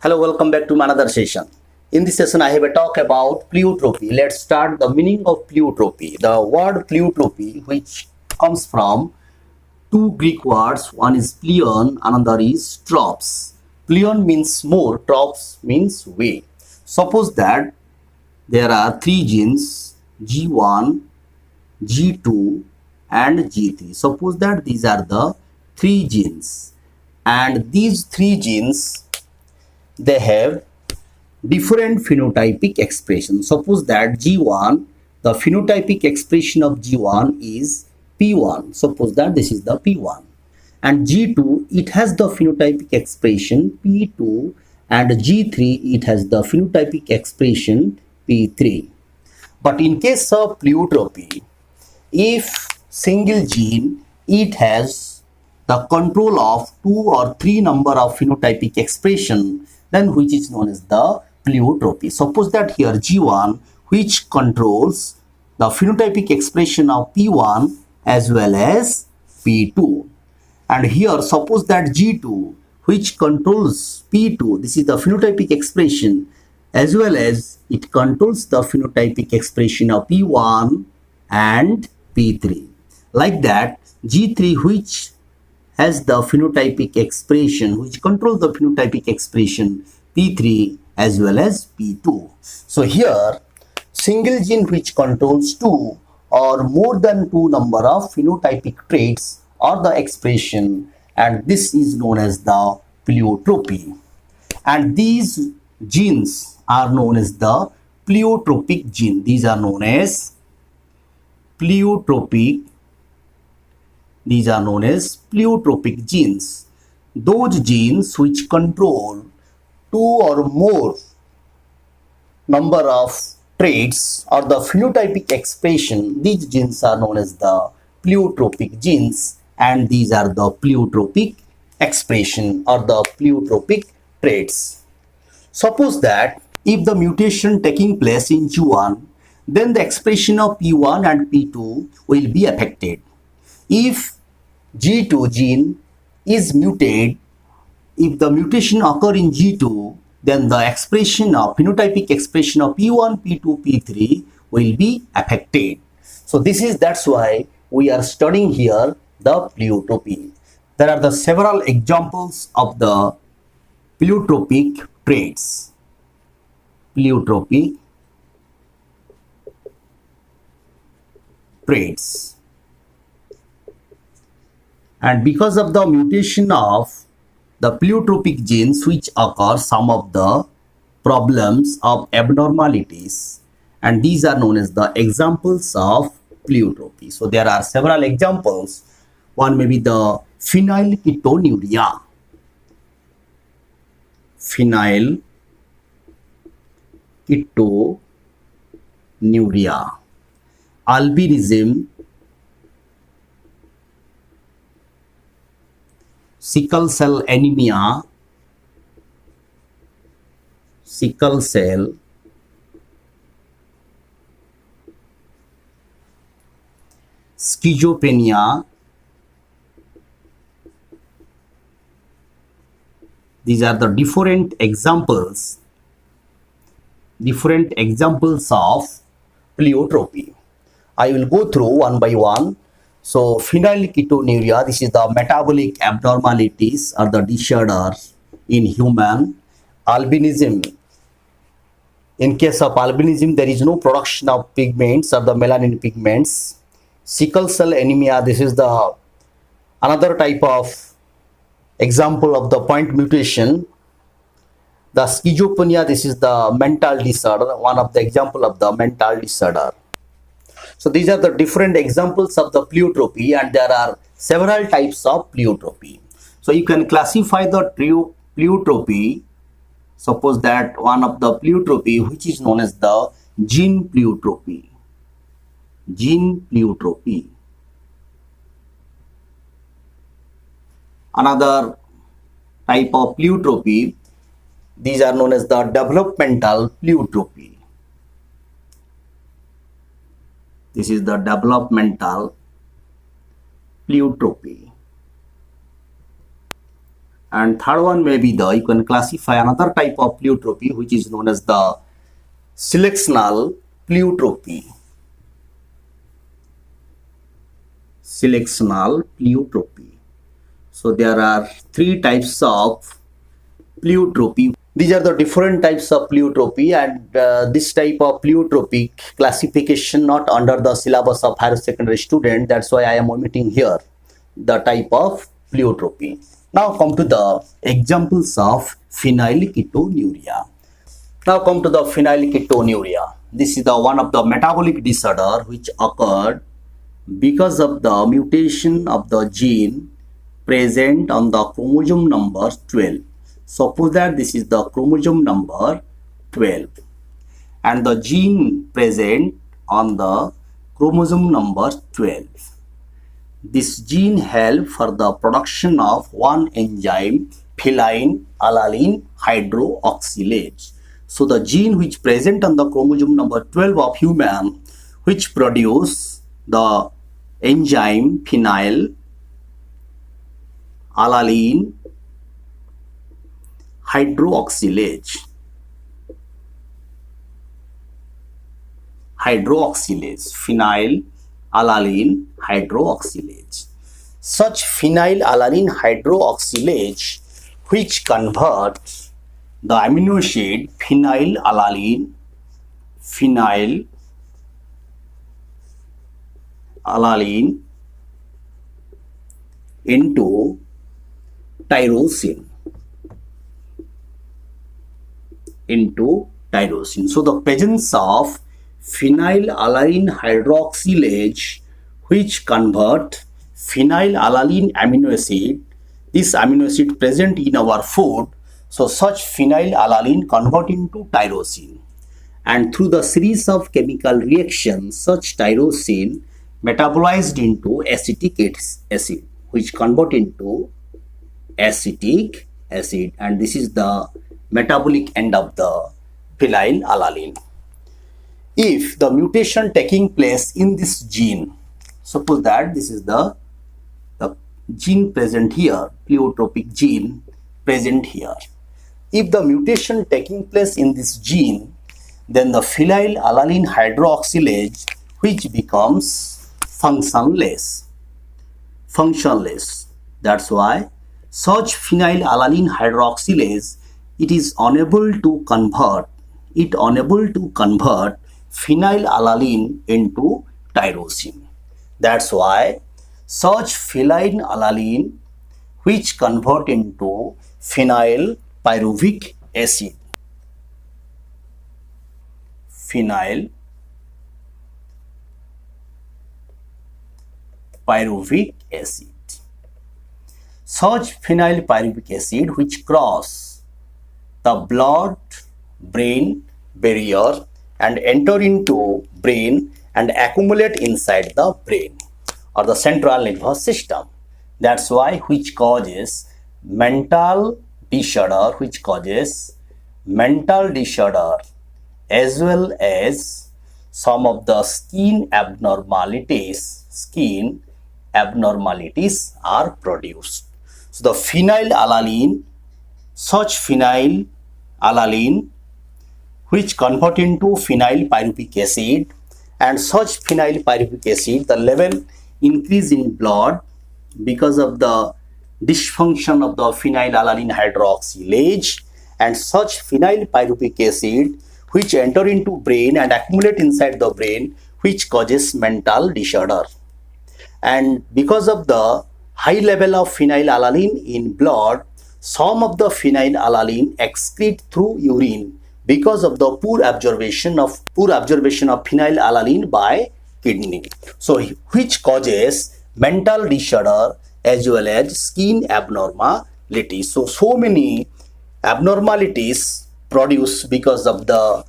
Hello, welcome back to another session. In this session, I have a talk about pleiotropy. Let's start the meaning of pleiotropy. The word pleiotropy, which comes from two Greek words, one is pleion, another is trops. Pleion means more, trops means way. Suppose that there are three genes G1, G2 and G3. Suppose that these are the three genes, and these three genes, they have different phenotypic expression. Suppose that G1, the phenotypic expression of G1 is P1. Suppose that this is the P1. And G2, it has the phenotypic expression P2, and G3, it has the phenotypic expression P3. But in case of pleiotropy, if single gene, it has the control of two or three number of phenotypic expression, then which is known as the pleiotropy. Suppose that here G1, which controls the phenotypic expression of P1 as well as P2. And here suppose that G2, which controls P2, this is the phenotypic expression, as well as it controls the phenotypic expression of P1 and P3. Like that, G3, which has the phenotypic expression, which controls the phenotypic expression P3 as well as P2. So here, single gene which controls two or more than two number of phenotypic traits or the expression, and this is known as the pleiotropy. And these genes are known as the pleiotropic gene. These are known as pleiotropic. These are known as pleiotropic genes. Those genes which control two or more number of traits or the phenotypic expression, these genes are known as the pleiotropic genes, and these are the pleiotropic expression or the pleiotropic traits. Suppose that if the mutation taking place in G1, then the expression of P1 and P2 will be affected. If G2 gene is mutated, if the mutation occur in G2, then the expression of phenotypic expression of P1, P2, P3 will be affected. So that's why we are studying here the pleiotropy. There are the several examples of the pleiotropic traits. Pleiotropic traits. And because of the mutation of the pleiotropic genes which occur, some of the problems of abnormalities, and these are known as the examples of pleiotropy. So there are several examples. One may be the phenylketonuria, phenylketonuria, albinism, sickle cell anemia, sickle cell schizophrenia. These are the different examples of pleiotropy. I will go through one by one. So phenylketonuria, this is the metabolic abnormalities or the disorders in human. Albinism, in case of albinism, there is no production of pigments or the melanin pigments. Sickle cell anemia, this is the another type of example of the point mutation. The schizophrenia, this is the mental disorder, one of the example of the mental disorder. So these are the different examples of the pleiotropy, and there are several types of pleiotropy. So you can classify the pleiotropy. Suppose that one of the pleiotropy which is known as the gene pleiotropy. Gene pleiotropy. Another type of pleiotropy, these are known as the developmental pleiotropy. This is the developmental pleiotropy. And third one may be you can classify another type of pleiotropy which is known as the selectional pleiotropy. Selectional pleiotropy. So there are three types of pleiotropy. These are the different types of pleiotropy, and this type of pleiotropic classification not under the syllabus of higher secondary student. That's why I am omitting here the type of pleiotropy. Now come to the examples of phenylketonuria. Now come to the phenylketonuria. This is the one of the metabolic disorder which occurred because of the mutation of the gene present on the chromosome number 12. Suppose that this is the chromosome number 12 and the gene present on the chromosome number 12. This gene helps for the production of one enzyme, phenylalanine hydroxylase. So the gene which present on the chromosome number 12 of human, which produce the enzyme phenylalanine hydroxylase. Phenylalanine hydroxylase. Such phenylalanine hydroxylase which converts the amino acid phenylalanine into tyrosine. So the presence of phenylalanine hydroxylase which convert phenylalanine amino acid, this amino acid present in our food, so such phenylalanine convert into tyrosine, and through the series of chemical reactions such tyrosine metabolized into acetic acid which convert into acetic acid, and this is the metabolic end of the phenylalanine. If the mutation taking place in this gene, suppose that this is the gene present here, pleiotropic gene present here. If the mutation taking place in this gene, then the phenylalanine hydroxylase which becomes functionless. That's why such phenylalanine hydroxylase it is unable to convert phenylalanine into tyrosine. That's why such phenylalanine which convert into phenylpyruvic acid. Such phenylpyruvic acid which cross the blood-brain barrier and enter into brain and accumulate inside the brain or the central nervous system. That's why which causes mental disorder, as well as some of the skin abnormalities are produced. So the such phenylalanine which convert into phenylpyruvic acid, and such phenylpyruvic acid the level increase in blood because of the dysfunction of the phenylalanine hydroxylase, and such phenylpyruvic acid which enter into brain and accumulate inside the brain which causes mental disorder. And because of the high level of phenylalanine in blood, some of the phenylalanine excrete through urine because of the poor absorption of phenylalanine by kidney. So which causes mental disorder as well as skin abnormalities. So many abnormalities produced because of the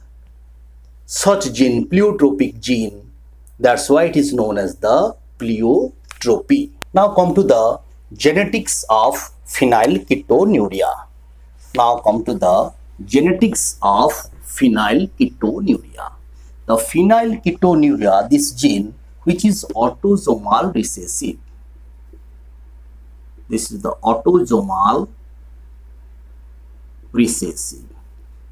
such gene, pleiotropic gene. That's why it is known as the pleiotropy. Now come to the genetics of phenylketonuria. The phenylketonuria, this gene which is autosomal recessive. This is the autosomal recessive.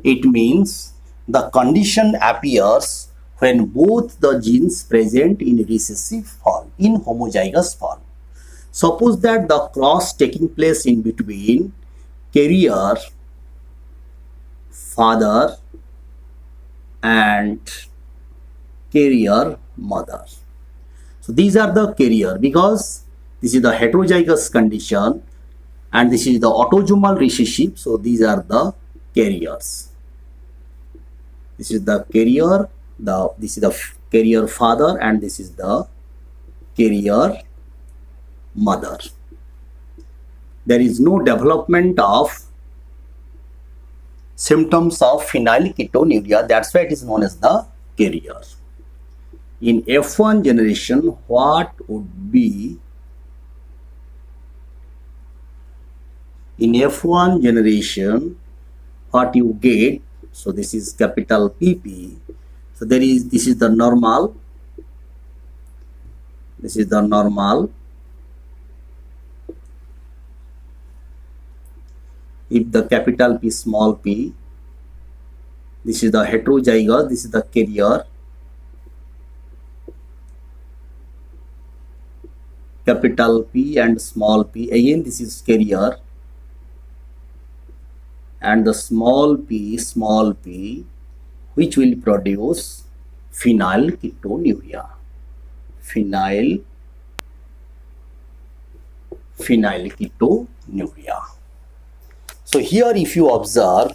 It means the condition appears when both the genes present in recessive form, in homozygous form. Suppose that the cross taking place in between carrier father and carrier mother. So these are the carrier, because this is the heterozygous condition and this is the autosomal recessive. So these are the carriers. This is the carrier, this is the carrier father and this is the carrier mother. There is no development of symptoms of phenylketonuria. That's why it is known as the carrier. In F1 generation, what would be in F1 generation what you get? So this is capital PP. So this is the normal. This is the normal. If the capital P small p, this is the heterozygous, this is the carrier. Capital P and small p, again this is carrier, and the small p which will produce phenylketonuria. Phenylketonuria. So here if you observe,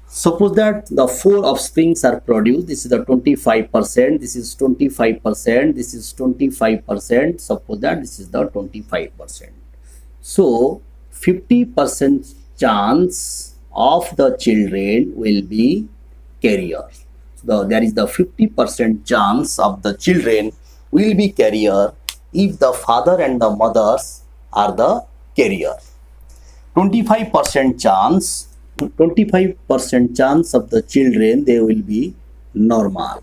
suppose that the 4 offsprings are produced. This is the 25%, this is 25%, this is 25%. Suppose that this is the 25%. So 50% chance of the children will be carrier. So there is the 50% chance of the children will be carrier if the father and the mothers are the carrier. 25% chance of the children, they will be normal,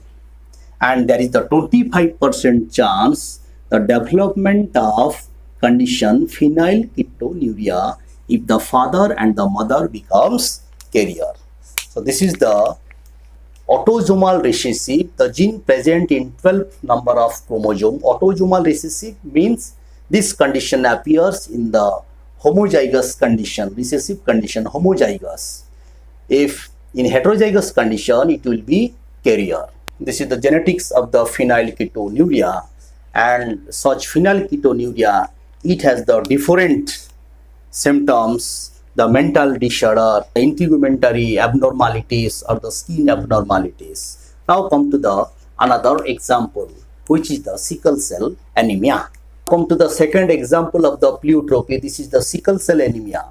and there is the 25% chance the development of condition phenylketonuria if the father and the mother becomes carrier. So this is the autosomal recessive, the gene present in 12 number of chromosome. Autosomal recessive means this condition appears in the homozygous condition, recessive condition, homozygous. If in heterozygous condition, it will be carrier. This is the genetics of the phenylketonuria, and such phenylketonuria, it has the different symptoms, the mental disorder, the integumentary abnormalities or the skin abnormalities. Now come to the another example, which is the sickle cell anemia. Come to the second example of the pleiotropy. This is the sickle cell anemia,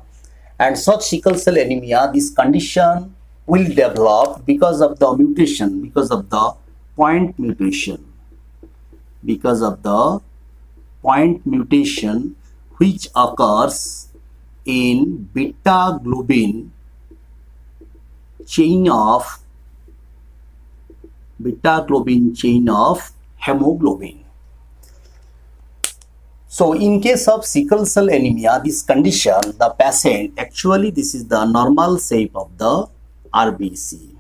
and such sickle cell anemia, this condition will develop because of the mutation, because of the point mutation, which occurs in beta globin chain of hemoglobin. So in case of sickle cell anemia, this condition, the patient, actually this is the normal shape of the RBC.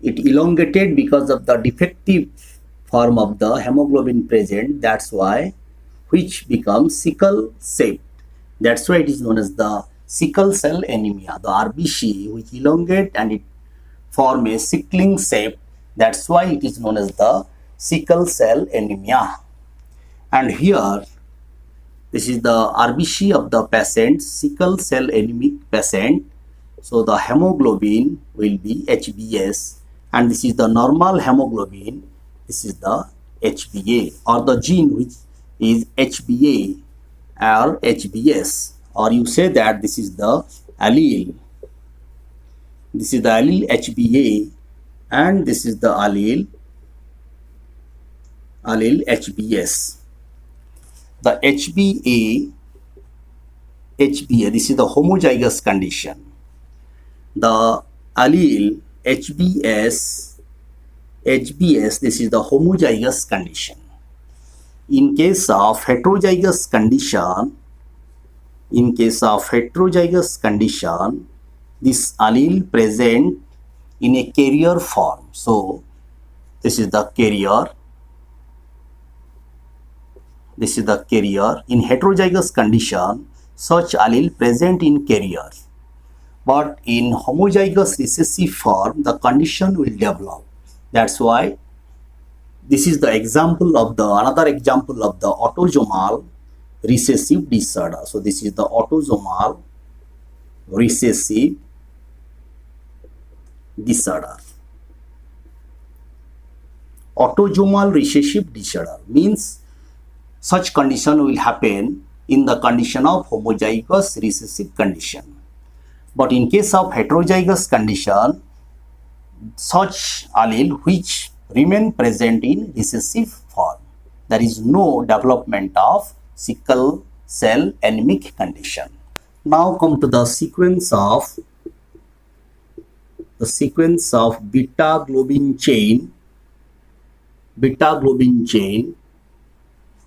It elongated because of the defective form of the hemoglobin present. That's why, which becomes sickle shaped. That's why it is known as the sickle cell anemia. The RBC which elongate and it form a sickling shape. That's why it is known as the sickle cell anemia. And here, this is the RBC of the patient, sickle cell anemic patient. So the hemoglobin will be HbS, and this is the normal hemoglobin. This is the HbA, or the gene which is HbA or HbS, or you say that this is the allele. This is the allele HbA, and this is the allele HbS. The HbA, this is the homozygous condition. The allele HbS, this is the homozygous condition. In case of heterozygous condition, In case of heterozygous condition, this allele present in a carrier form. So this is the carrier. This is the carrier. In heterozygous condition, such allele present in carrier. But in homozygous recessive form, the condition will develop. That's why this is the example of the another example of the autosomal recessive disorder. So this is the autosomal recessive disorder. Autosomal recessive disorder means such condition will happen in the condition of homozygous recessive condition. But in case of heterozygous condition, such allele which remain present in recessive form, there is no development of sickle cell anemic condition. Now come to the sequence of beta globin chain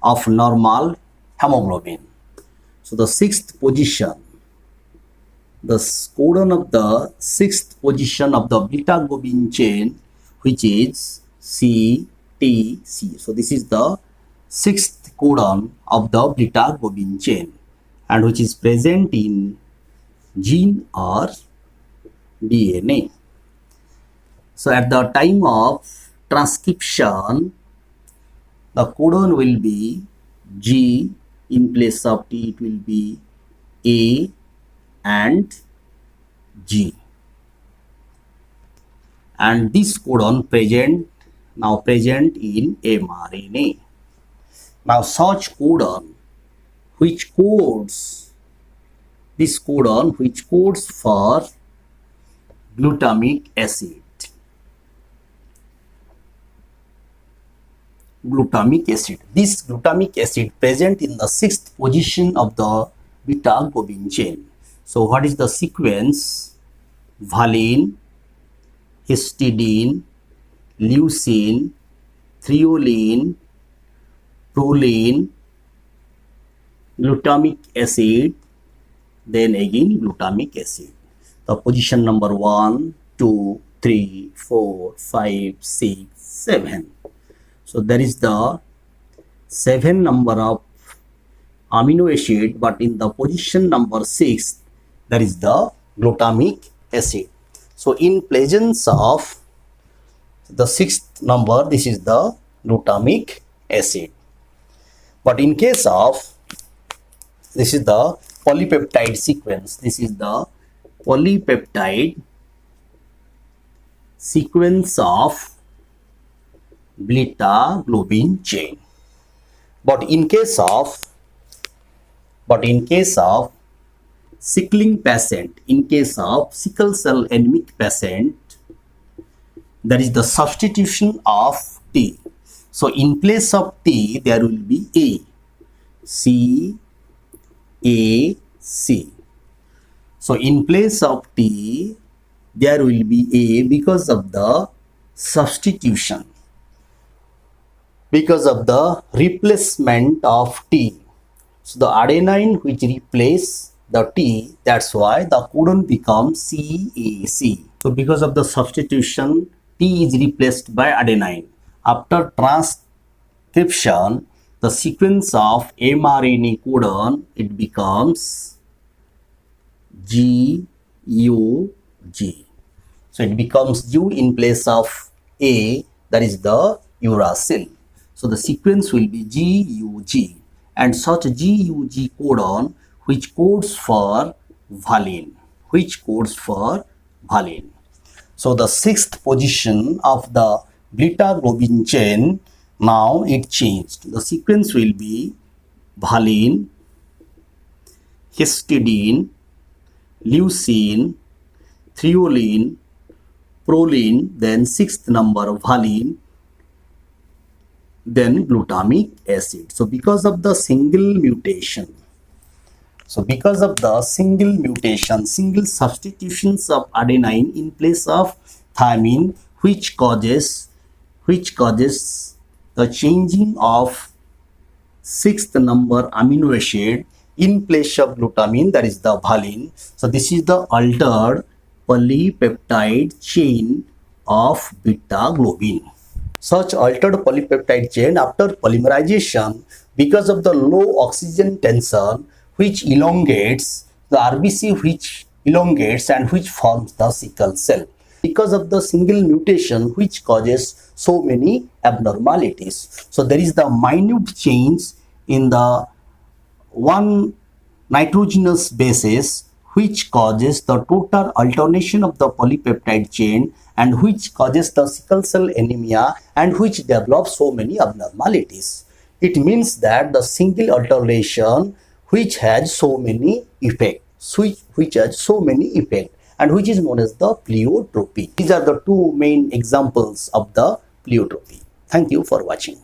of normal hemoglobin. So the sixth position, the codon of the sixth position of the beta globin chain, which is CTC. So this is the sixth codon of the beta globin chain, and which is present in gene or DNA. So at the time of transcription, the codon will be G. In place of T, it will be A and G. And this codon present in mRNA. Now such codon which codes for glutamic acid. This glutamic acid present in the sixth position of the beta globin chain. So what is the sequence? Valine, histidine, leucine, threonine, proline, glutamic acid, then again glutamic acid. The position number 1, 2, 3, 4, 5, 6, 7. So there is the 7 number of amino acid, but in the position number 6, there is the glutamic acid. So in presence of the sixth number, this is the glutamic acid. But in case of, this is the polypeptide sequence. This is the polypeptide sequence of beta globin chain. But in case of sickling patient, in case of sickle cell anemic patient, there is the substitution of T. So in place of T, there will be A, C, A, C. So in place of T, there will be A because of the substitution, because of the replacement of T. So the adenine which replace the T, that's why the codon becomes CAC. So because of the substitution, T is replaced by adenine. After transcription, the sequence of mRNA codon, it becomes GUG. So it becomes U in place of A, that is the uracil. So the sequence will be GUG, and such GUG codon which codes for valine, So the sixth position of the beta globin chain, now it changed. The sequence will be valine, histidine, leucine, threonine, proline, then sixth number valine, then glutamic acid. So because of the single mutation, single substitutions of adenine in place of thymine, which causes the changing of sixth number amino acid in place of glutamine, that is the valine. So this is the altered polypeptide chain of beta globin. Such altered polypeptide chain after polymerization, because of the low oxygen tension which elongates the RBC, which elongates and which forms the sickle cell, because of the single mutation which causes so many abnormalities. So there is the minute change in the one nitrogenous bases which causes the total alternation of the polypeptide chain and which causes the sickle cell anemia and which develops so many abnormalities. It means that the single alternation which has so many effects, which has so many effects, and which is known as the pleiotropy. These are the two main examples of the pleiotropy. Thank you for watching.